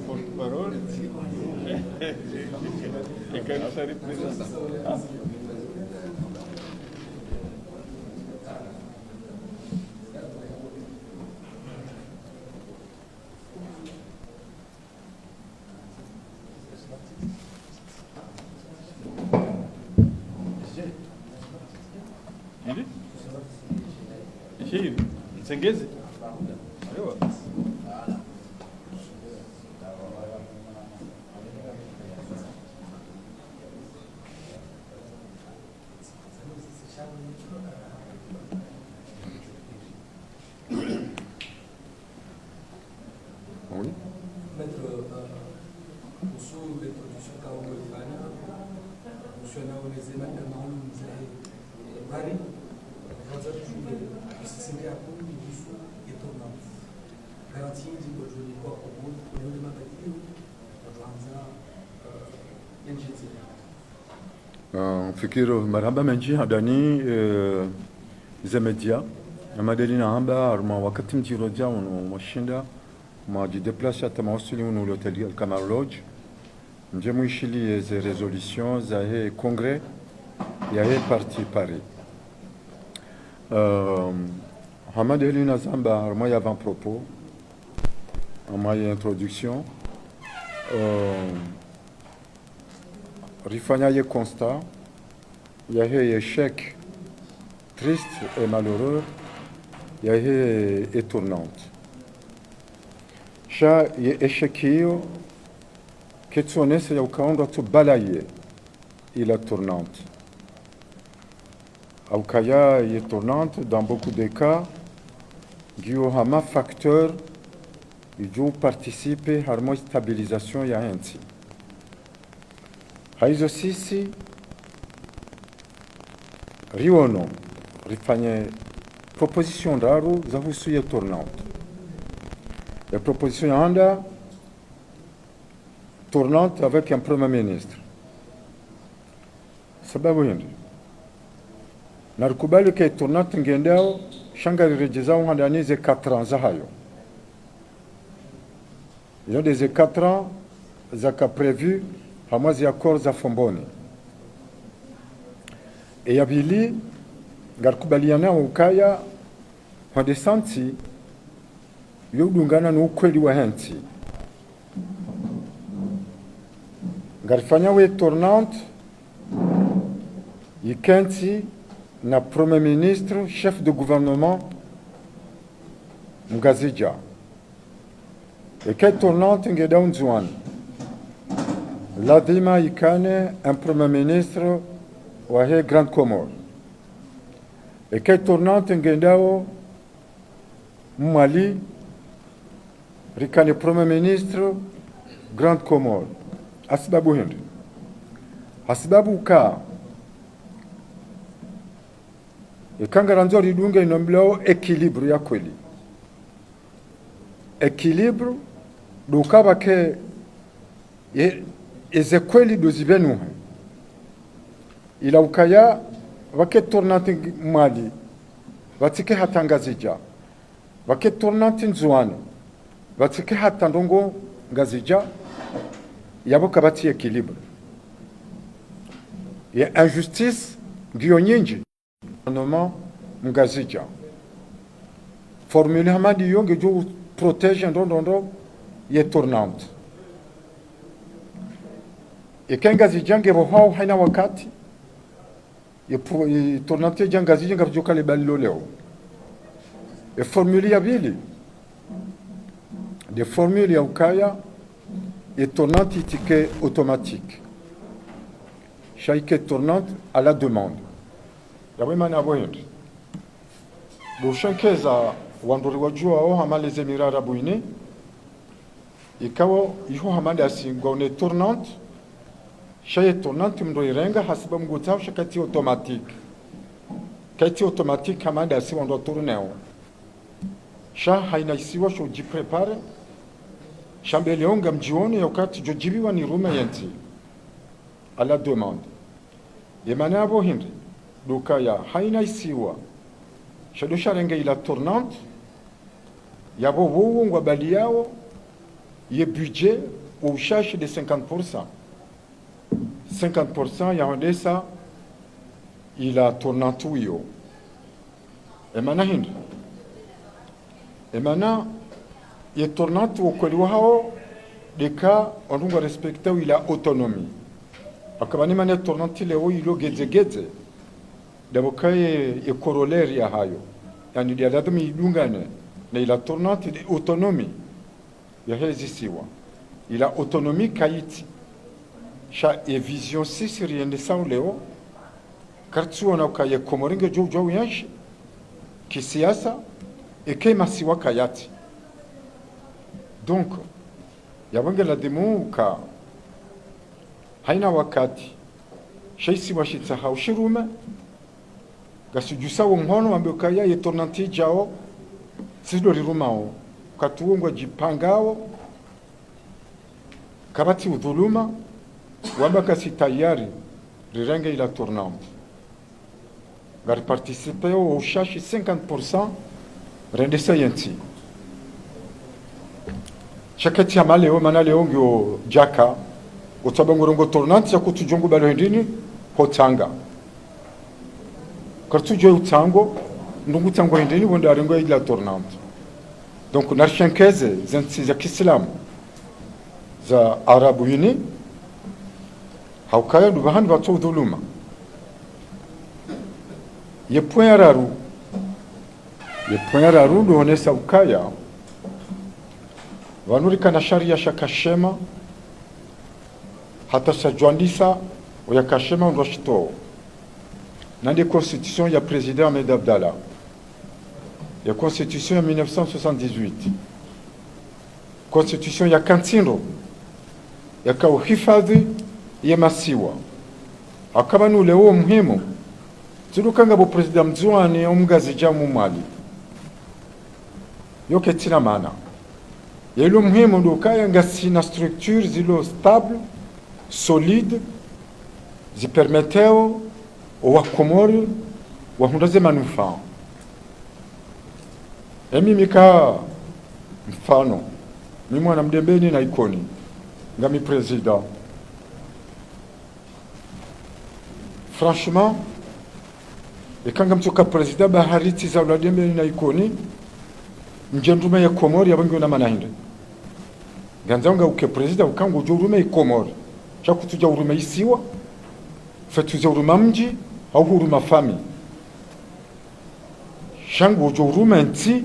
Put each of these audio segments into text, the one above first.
Porte-parole e candidato a representante. Ele? Sengezi? Ewa. Oui. Maître, kuhusu introduction kama ulivyofanya kuhusiana na ulezema maalum za habari kwanza tusisikia kuhusu etona garanti ndio tulikuwa kwa kwenye mabadiliko tuanza engineer fikiri marhaba menji hadani zemedia madelina hamba arma wakati mtiroja unoshinda maji deplace tamawasili l'hôtel Al-Kamar Lodge njemu ishili ze résolutions za he congrès ya he parti Paris hamadelina zamba arma ya avant propos arma ya introduction rifanya ye constat ya he échec triste et malheureux ya he étonnante sha ye échec hiyo ketsonese ya ukaondwa tu balaye ila tournante au kaya ye tournante dans beaucoup de cas gio hama facteur ijo participe harmo stabilisation ya hensi haizo sisi riono rifanye proposition raru za husu ye tournante la proposition yanda tournante avec un premier ministre sababu hindi narikubali ke tournante ngendao shangari rejezao handani ze 4 ans za hayo ils ont des 4 ans za ka prévu hamwazi accords za fomboni et yabili ngarikubaliana ukaya hande santi yudungana n'ukweli wa hensi ngarifanya we tournante yikensi na premier ministre chef de gouvernement mgazija eke tournante ngeda unzuani ladima yikane un premier ministre wa he Grande Comore eke tournante ngendao Mali rikane premier ministre Grande Comore asibabu hindi asibabu ka ikangaranzo ridunga inomblao équilibre ya kweli équilibre dukaba ke eze kweli dozibenu ila ukaya wake tournante Mali watike hatangazija wake tournante nzuani batike hata ndongo ngazija yabo kabati équilibre ya injustice ngiyo nyingi gouvernement ngazija formule hamadi yonge jo protège ndondo ye tournante ikenga zijange rohao haina wakati ye tournante janga zijinga joka le balilo leo e formule ya bili des formules ya ukaya et tournante ticket automatique chaque tournante à la demande yawe mana boyndi do shankeza wandori wajua o hamale les Émirats Arabes Unis ikawo iho hamale asingwa une tournante chaque tournante mdo irenga hasiba mgutao shakati automatique kati automatique hamale asi wando tourneo sha haina isiwa sho jiprepare Shambeleonga mjione wakati jojibiwa ni rume yenti à la demande yemana abo hindi duka ya haina isiwa shadosha renge ila tournante yabo wowo ngwa bali yao ye budget au ushashi de 50%. 50% ya ondesa ila tournante uyo emana hindi emana ye tournante ukweli hao deka ondunga respecta ila autonomie akabani mane tournante leo ilo geze dabokaye e corollaire ya hayo yani dia ladami idungane na ila tournante de autonomie ya hezisiwa ila autonomie kaiti sha e vision sisiriende sao leo kartsuona ukaye komoringe jojo yanshi kisiasa ekema siwa kayati donc yabonge la demo ka haina wakati shaisi washitsa haushirume gasujusa wonhono ambekaya yetornanti jao sido rirumao katuongwa jipangao kabati udhuluma wabaka si tayari rirenge ila tournante gari participe au ushashi 50% rendesa yenti shakati amaleo mana leo ngyo jaka utabongorongo tournante ya kutujongo balo hindini hotanga kartujo utango ndungu tango hindini wanda arengo ila tournante donc narshankeze zanti za Kiislamu za Arabu Uni haukaya ndubahani watu udhuluma ye point raru nduonesa ukaya vanurika na sharia shakashema hata sajwandisa oyakashema ndwashito nande constitution ya président Ahmed Abdallah ya constitution ya 1978 constitution ya Kantino ya uhifadhi ya masiwa akaba nuleo muhimu zilukanga bo president mzwani omgazi jamu mali yoke tina mana yelo muhimu ndokaya ngasi na structure zilo stable solide zipermeteo wakomori wahundaze manufaa emimika mfano mimi mwana mdembeni na ikoni ngami president franchement ekanga mtoka president bahariti za uladembeni na ikoni njendume ya komori yabangiwe na manahinde ganzanga uke president ukango jurume ikomori chakutuja urume isiwa fetuja uruma mji au huruma fami shangu urume nti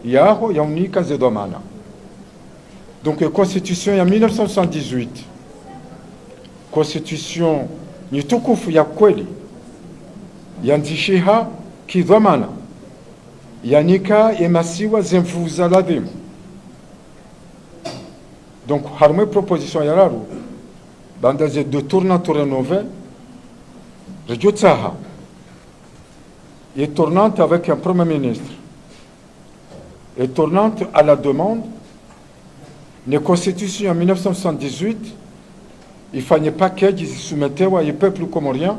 yaho yaunika zedomana donc constitution ya 1978 constitution ni tukufu ya kweli yanzishiha kidhamana yanika emasiwa zemfuza ladhimu donc harme proposition ya raru bandaze de tournante rénové Rejotsaha est tournante avec un premier ministre est tournante à la demande une constitution en 1978 il fallait pas qu'elle soumettait au peuple comorien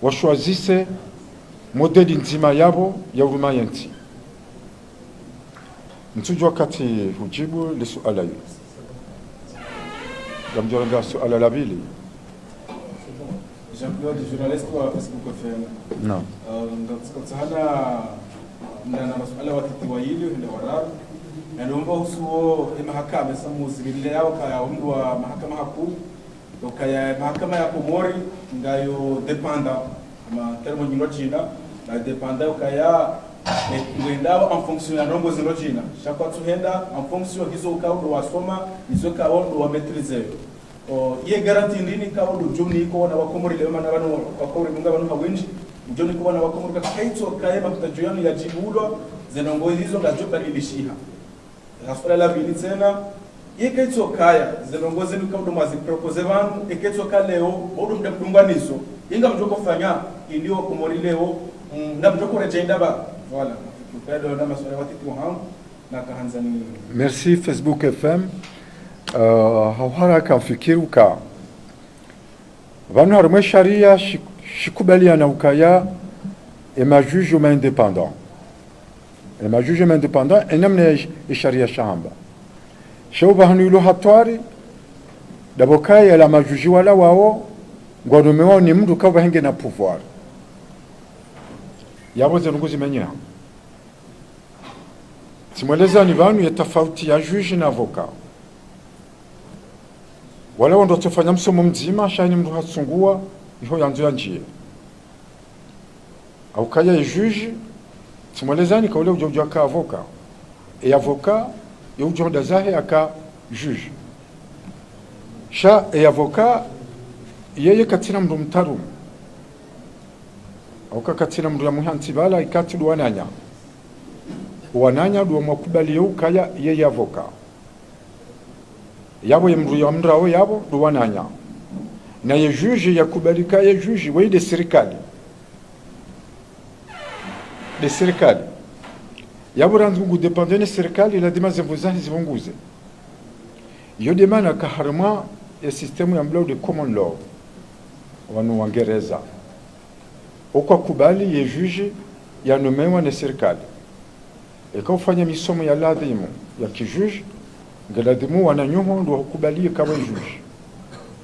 wa choisisse modèle nzima yabo ya huruma yanti mtuju wakati hujibu le suala hili gamjoranga suala la bili Jean-Claude, journaliste wa Facebook FM. Naam. Ngatsana ndana masuala watiti wa hili ndio warabu. Na naomba usuo mahakama samuzilile yao kaya umdu wa mahakama haku dokaya mahakama ya Komori ngayo dependa ama termo nyino China na dependa kaya ngenda en fonction ya ndongo zino China. Chaque tuhenda en fonction hizo kaudo wasoma hizo kaudo wa maîtriser. Ye garanti ndini kawo do jomni ko na wakomori le mana bano wakomori munga bano hawinji jomni ko na wakomori ka kaito kaye bakutajoyano ya jibulo zenongo hizo ngajoba lilishiha haswala la bili tena ye kaito kaya zenongo zenu kawo mwazi propose banu eketo kaleo bodo mdunganizo inga mjoko fanya ilio komori leo na mjoko rejainda ba voilà tukado na maswala watiti muhamu na kahanzani Merci Facebook FM. Hauharaka mfikiruka vanu harimwe sharia shikubaliana ukaya emajuge ma indépendant emajuge ma indépendant enamne sharia shamba shauba hanu ilo hatwari dabokaya la majuji wala wao ngwanumewa ni mtu kava henge na pouvoir yabo zenunguzi menya simweleza ni vanu ya tofauti ya juge na avoka wala wando tofanya msomo mzima shani mtu hasungua iho yanzu ya njie au kaya ya juge simweleza ni kaule ujojwa ka avoka e avoka ya ujoda zahe aka juge sha e avoka yeye katina mndu mtaru au katina mndu ya muhanti bala ikati duwananya wananya duwa mwakubali yu kaya yeye avoka yabo mndu ya mndrao yabo duwananya na ye juge ya kubalika ye juge wei de serikali yabo ranzungu dependene serikali la dima zembuzahi zivunguze yo demana kaharma ya sistemu ya mlau de common law wanu wangereza ukwa kubali ye juge ya numewa na serikali eka ufanya misomo ya ladhimu ya kijuge ngaladimu wananyuho ndo wakubali kawa juge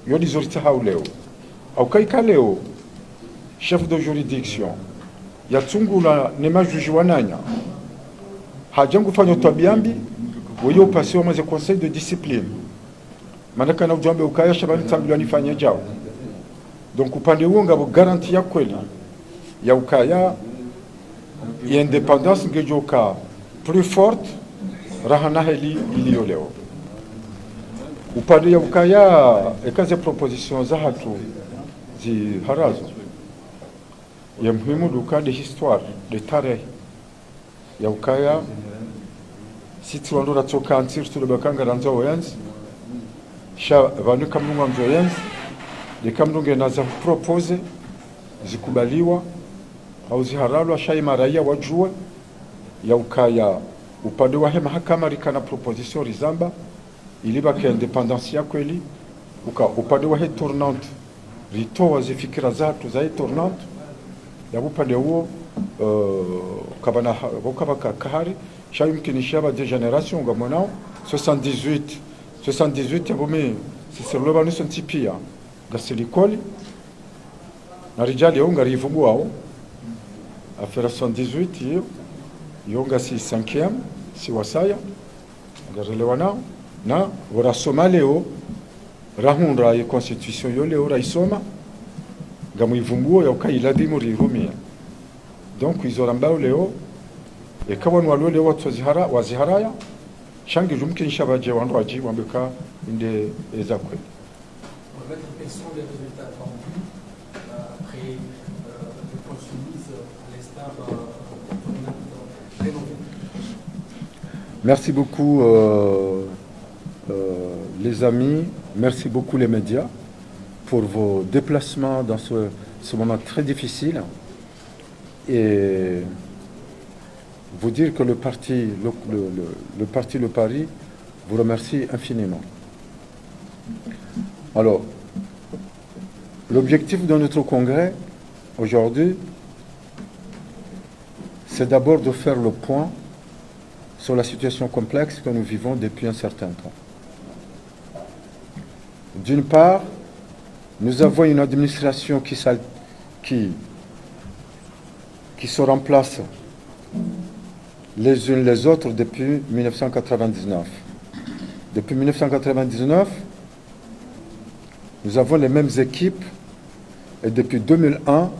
yo dizorita hau leo au kaika leo chef de juridiction ya tungula nema juge wananya hajangu fanyo tabiambi weyo pasi wa maze conseil de discipline manaka na ujambe ukaya shabani tambilo nifanya jao donc upande huo ngabo garanti ya kweli ya ukaya ya independance ngejoka plus forte rahana heli iliyo leo upande ya ukaya ekaze proposition za hatu zi harazo ya muhimu duka de histoire de tarehe ya ukaya siti wandora toka antir tu bakanga ranzo wenz sha vanu kamnunga mzoyenz de kamnunge naza propose zikubaliwa au ziharalwa sha imaraia wajue ya ukaya upande wa mahakama rikana proposition rizamba iliba ke independance ya kweli upande wa tournante ritoa zifikira zatu za tournante ya upande huo kabana wakabaka kahari sha yumkini shaba de generation ngamona 78 yabome sisirlo banu sentipia gasilikoli na rijali yonga rivugu ao afera 78 yonga si 5e si wasaya ngarelewana na wora somaleo rahundra ye constitution yo leo raisoma ngamuivumbuo ya ukailadimu rirumia donc izorambao leo ekawan walo leo watozihara waziharaya shangi jumkin shabaje wandu aji wambeka inde ezakwe Quels sont les résultats attendus après le point soumise à l'instar rénové? Merci beaucoup les amis, merci beaucoup les médias pour vos déplacements dans ce moment très difficile et vous dire que le parti Le Paris vous remercie infiniment. Alors, l'objectif de notre congrès aujourd'hui, c'est d'abord de faire le point sur la situation complexe que nous vivons depuis un certain temps. D'une part, nous avons une administration qui se remplace les unes les autres depuis 1999. Depuis 1999, nous avons les mêmes équipes et depuis 2001,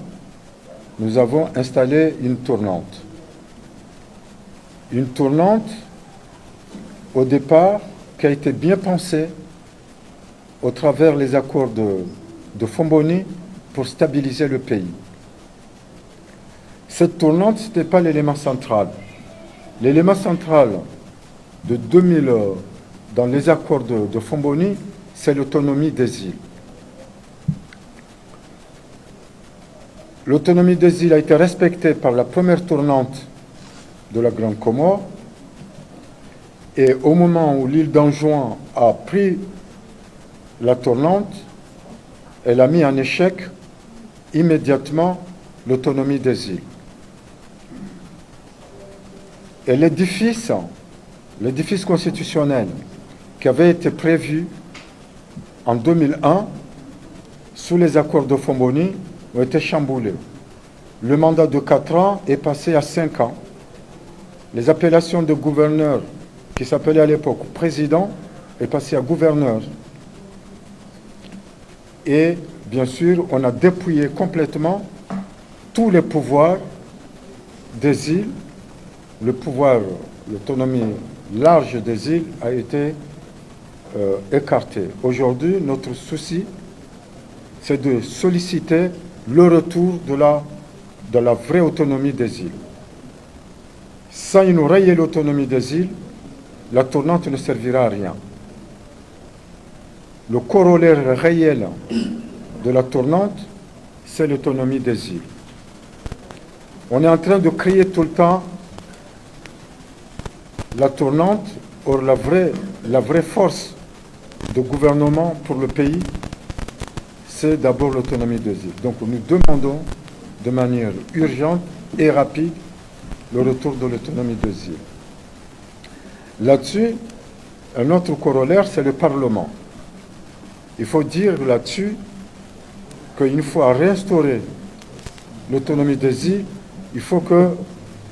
nous avons installé une tournante. Une tournante, au départ, qui a été bien pensée au travers les accords de Fomboni pour stabiliser le pays. Cette tournante, ce n'était pas l'élément central. L'élément central de 2000 dans les accords de Fomboni, c'est l'autonomie des îles. L'autonomie des îles a été respectée par la première tournante de la Grande Comore Et au moment où l'île d'Anjouan a pris la tournante, elle a mis en échec immédiatement l'autonomie des îles. Et l'édifice constitutionnel qui avait été prévu en 2001 sous les accords de Fomboni ont été chamboulés. Le mandat de 4 ans est passé à 5 ans. Les appellations de gouverneur, qui s'appelait à l'époque président, est passé à gouverneur. Et bien sûr, on a dépouillé complètement tous les pouvoirs des îles. Le pouvoir, l'autonomie large des îles a été écarté. Aujourd'hui, notre souci, c'est de solliciter le retour de la vraie autonomie des îles. Sans une réelle autonomie des îles, la tournante ne servira à rien. Le corollaire réel de la tournante, c'est l'autonomie des îles. On est en train de créer tout le temps la tournante. Or, la vraie force de gouvernement pour le pays, c'est d'abord l'autonomie des îles. Donc nous demandons de manière urgente et rapide le retour de l'autonomie des îles. Là-dessus, un autre corollaire, c'est le Parlement. Il faut dire là-dessus qu'une fois réinstaurée l'autonomie des îles, il faut que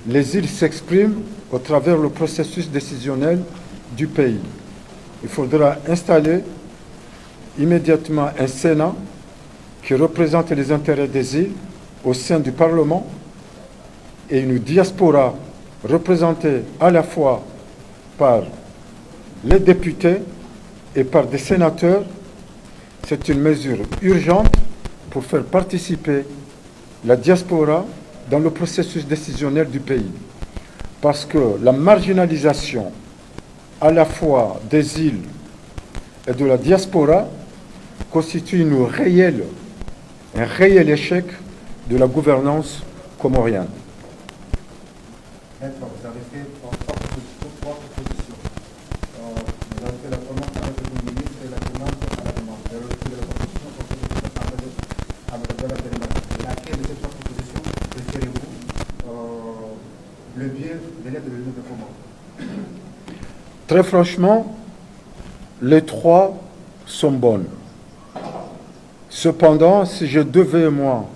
les îles s'expriment au travers le processus décisionnel du pays. Il faudra installer immédiatement un Sénat qui représente les intérêts des îles au sein du Parlement et une diaspora représentée à la fois par les députés et par des sénateurs. C'est une mesure urgente pour faire participer la diaspora dans le processus décisionnel du pays. Parce que la marginalisation à la fois des îles et de la diaspora constitue un réel échec de la gouvernance comorienne. Maître, vous avez fait trois propositions. Vous avez fait la première avec le ministre et la demande à la demande. Vous avez refusé la proposition pour que vous parlez avec la demande. Laquelle de ces trois propositions préférez-vous le biais de l'aide de l'Union de Comores? Très franchement, les trois sont bonnes. Cependant, si je devais, moi,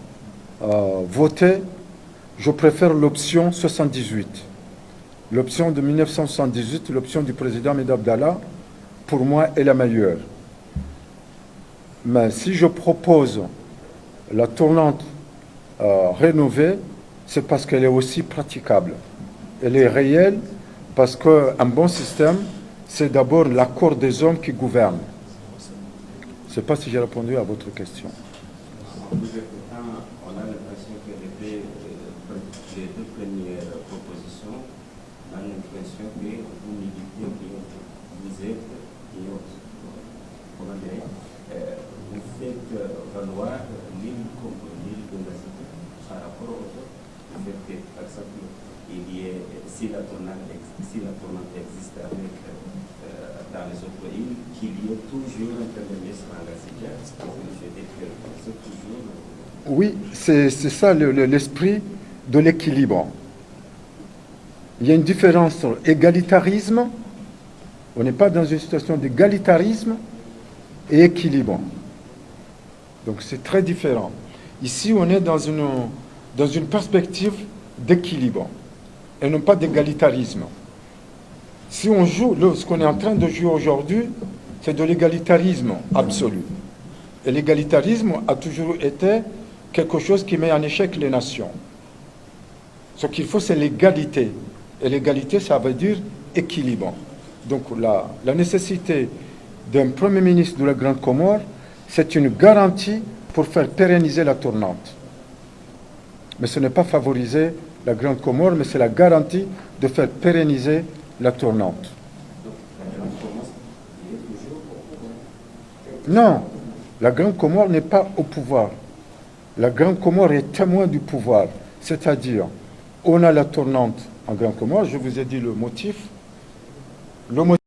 voter, je préfère l'option 78. L'option de 1978, l'option du président Ahmed Abdallah, pour moi, est la meilleure. Mais si je propose la tournante rénovée, c'est parce qu'elle est aussi praticable. Elle est réelle parce qu'un bon système, c'est d'abord l'accord des hommes qui gouvernent. Je ne sais pas si j'ai répondu à votre question. On a l'impression que les deux premières propositions ont l'impression que vous militez, vous êtes, comment dire, vous faites valoir l'île comme l'île de la cité par rapport aux autres. Vous faites que, par exemple, si la tournante existe avec, dans les autres îles, qu'il y ait toujours un premier ministre dans la cité, c'est toujours... Oui, c'est ça l'esprit de l'équilibre. Il y a une différence entre égalitarisme, on n'est pas dans une situation d'égalitarisme, et équilibre. Donc c'est très différent. Ici, on est dans une perspective d'équilibre, et non pas d'égalitarisme. Si on joue, ce qu'on est en train de jouer aujourd'hui, c'est de l'égalitarisme absolu. Et l'égalitarisme a toujours été quelque chose qui met en échec les nations. Ce qu'il faut, c'est l'égalité. Et l'égalité, ça veut dire équilibre. Donc la nécessité d'un Premier ministre de la Grande Comore, c'est une garantie pour faire pérenniser la tournante. Mais ce n'est pas favoriser la Grande Comore, mais c'est la garantie de faire pérenniser la tournante. Non, la Grande Comore n'est pas au pouvoir. La Grande Comore est témoin du pouvoir. C'est-à-dire, on a la tournante en Grande Comore, je vous ai dit le motif. L'homo